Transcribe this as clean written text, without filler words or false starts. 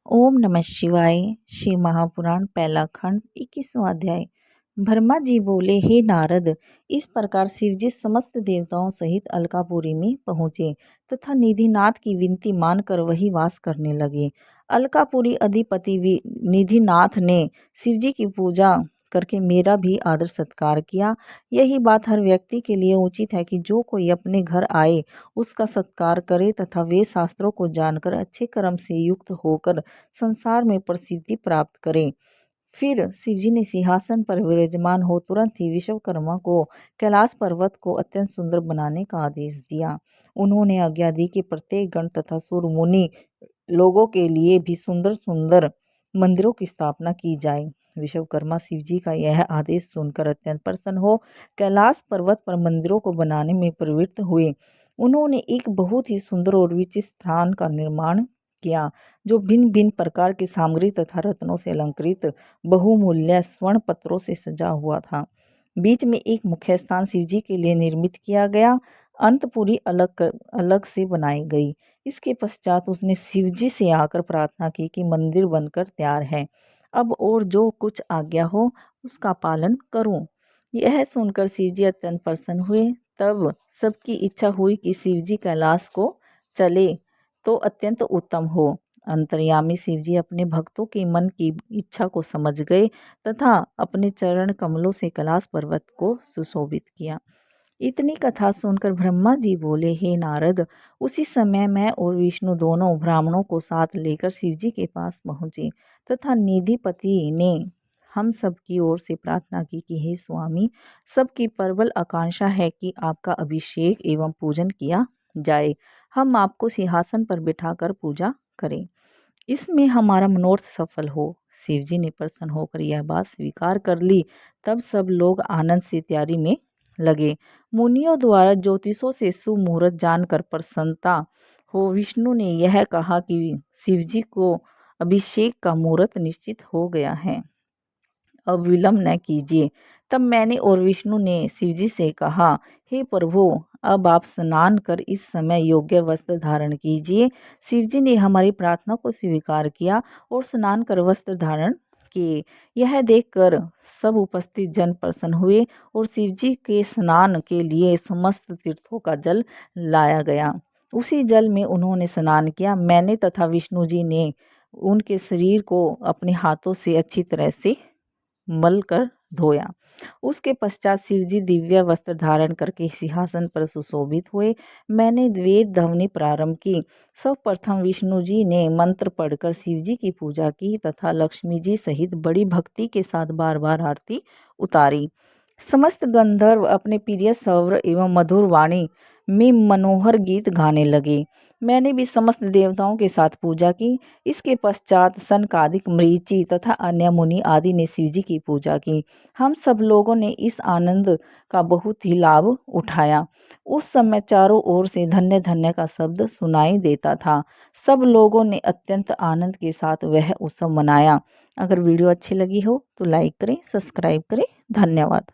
ओम नमः शिवाय। श्री महापुराण पहला खंड 21वां अध्याय। ब्रह्मा जी बोले, हे नारद, इस प्रकार शिवजी समस्त देवताओं सहित अलकापुरी में पहुँचे तथा निधिनाथ की विनती मानकर वही वास करने लगे। अलकापुरी अधिपति निधिनाथ ने शिवजी की पूजा करके मेरा भी आदर सत्कार किया। यही बात हर व्यक्ति के लिए उचित है कि जो कोई अपने घर आए उसका सत्कार करे तथा वे शास्त्रों को जानकर अच्छे कर्म से युक्त होकर संसार में प्रसिद्धि प्राप्त करे। फिर शिवजी ने सिंहासन पर विराजमान हो तुरंत ही विश्वकर्मा को कैलाश पर्वत को अत्यंत सुंदर बनाने का आदेश दिया। उन्होंने आज्ञा दी कि प्रत्येक गण तथा सूर मुनि लोगों के लिए भी सुंदर सुंदर मंदिरों की स्थापना की जाए। विश्वकर्मा शिवजी का यह आदेश सुनकर अत्यंत प्रसन्न हो कैलाश पर्वत पर मंदिरों को बनाने में प्रवृत्त हुए। उन्होंने एक बहुत ही सुंदर और विचित्र स्थान का निर्माण किया जो भिन्न भिन्न प्रकार की सामग्री तथा रत्नों से अलंकृत बहुमूल्य स्वर्ण पत्रों से सजा हुआ था। बीच में एक मुख्य स्थान शिवजी के लिए निर्मित किया गया। अंतपुरी अलग से बनाई गई। इसके पश्चात उसने शिवजी से आकर प्रार्थना की कि मंदिर बनकर तैयार है, अब और जो कुछ आज्ञा हो उसका पालन करूं। यह सुनकर शिवजी अत्यंत प्रसन्न हुए। तब सबकी इच्छा हुई कि शिवजी कैलाश को चले तो अत्यंत उत्तम हो। अंतर्यामी शिवजी अपने भक्तों के मन की इच्छा को समझ गए तथा अपने चरण कमलों से कैलाश पर्वत को सुशोभित किया। इतनी कथा सुनकर ब्रह्मा जी बोले, हे नारद, उसी समय मैं और विष्णु दोनों ब्राह्मणों को साथ लेकर शिवजी के पास पहुँचे तथा निधिपति ने हम सब की ओर से प्रार्थना की कि हे स्वामी, सबकी प्रबल आकांक्षा है कि आपका अभिषेक एवं पूजन किया जाए। हम आपको सिंहासन पर बिठाकर पूजा करें, इसमें हमारा मनोरथ सफल हो। शिवजी ने प्रसन्न होकर यह बात स्वीकार कर ली। तब सब लोग आनंद से तैयारी में लगे। मुनियों द्वारा ज्योतिषों से सुमुहूर्त जानकर प्रसन्नता हो विष्णु ने यह कहा कि शिवजी को अभिषेक का मुहूर्त निश्चित हो गया है, अब विलंब न कीजिए। तब मैंने और विष्णु ने शिवजी से कहा, हे प्रभु, अब आप स्नान कर इस समय योग्य वस्त्र धारण कीजिए। शिवजी ने हमारी प्रार्थना को स्वीकार किया और स्नान कर वस्त्र धारण किए। यह देखकर सब उपस्थित जन प्रसन्न हुए और शिवजी के स्नान के लिए समस्त तीर्थों का जल लाया गया। उसी जल में उन्होंने स्नान किया। मैंने तथा विष्णु जी ने उनके शरीर को अपने हाथों से अच्छी तरह से मल कर धोया। उसके पश्चात शिवजी दिव्य वस्त्र धारण करके सिंहासन पर सुशोभित हुए। मैंने वेद ध्वनि प्रारंभ की। सर्वप्रथम विष्णु जी ने मंत्र पढ़कर शिवजी की पूजा की तथा लक्ष्मी जी सहित बड़ी भक्ति के साथ बार बार आरती उतारी। समस्त गंधर्व अपने प्रिय स्वर एवं मधुर वाणी में मनोहर गीत गाने लगे। मैंने भी समस्त देवताओं के साथ पूजा की। इसके पश्चात सनकादिक, मरीचि तथा अन्य मुनि आदि ने शिवजी की पूजा की। हम सब लोगों ने इस आनंद का बहुत ही लाभ उठाया। उस समय चारों ओर से धन्य धन्य का शब्द सुनाई देता था। सब लोगों ने अत्यंत आनंद के साथ वह उत्सव मनाया। अगर वीडियो अच्छी लगी हो तो लाइक करें, सब्सक्राइब करें। धन्यवाद।